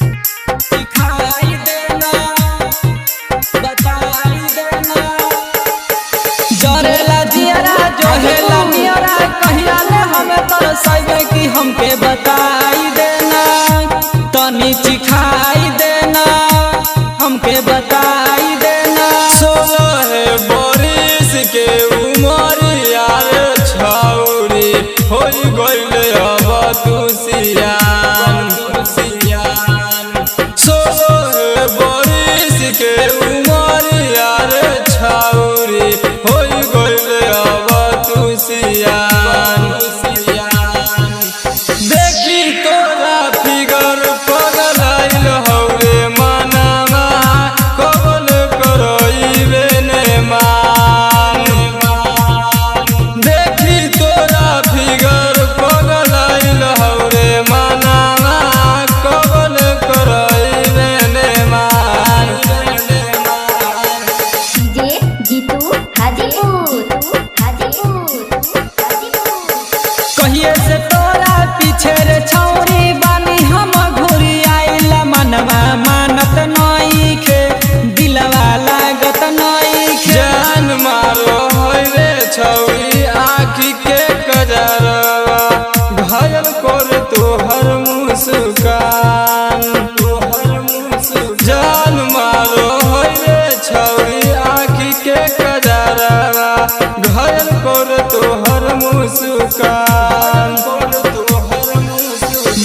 दिखाई देना, बताई देना। जरेला जियरा जोहेला नियरा, कहिया ले हमें तरसैबे कि हमके बताई देना, तनी चिखाई देना, हमके बताई देना। 16 बरिस के उमर यार छौरी होई गइल अब तू सियान। 16 बरिस के उमर यार छौरी होई गइल अब तू सियान। देखी तोरा फिगर पगलाइल हौरे मनमा, कबल करइबे ने मान। देखी तोरा फिगर पगलाइल हौरे मनमा, कबल करइबे ने मान। डीजे जीतू हाजीपुर। कहिए से तोरा पीछे रे छौरी बानी हम घुरी आइला, मनवा मानत नइखे, दिलवा लागत नइखे। जान मारो होय रे छौरी आँखी के कजरवा, घायल कर तोहर मुस्कान। जान मारो होय रे छौरी आँखी के कजरवा, घायल कर तोहर मुस्कान।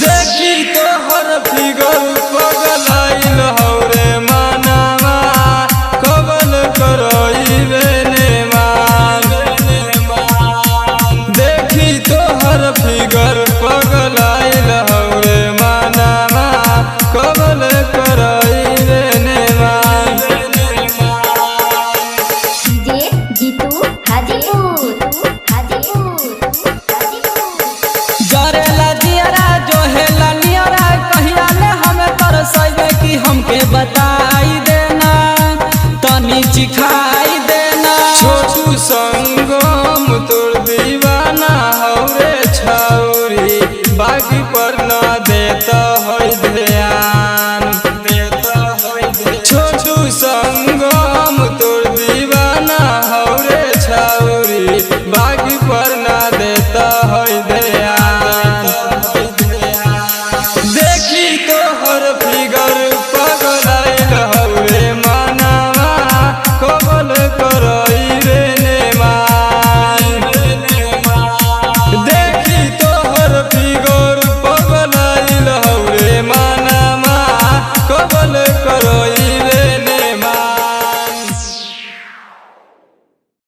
देखी तोहर फिगर पगलाइल हौरे मनवा, कबल करइबे ने मान। देखी तोहर फिगर पगलाइल हौरे मनवा, कबल करइबे ने मान। डीजे जीतू हाजीपुर। जरेला जियरा जोहेला नियरा, कहिया ले हमें तरसैबे कि हमके बताई देना, तनी चिखाई देना। छोटू संगम तोर दीवाना हौरे छौरी, बाकी पर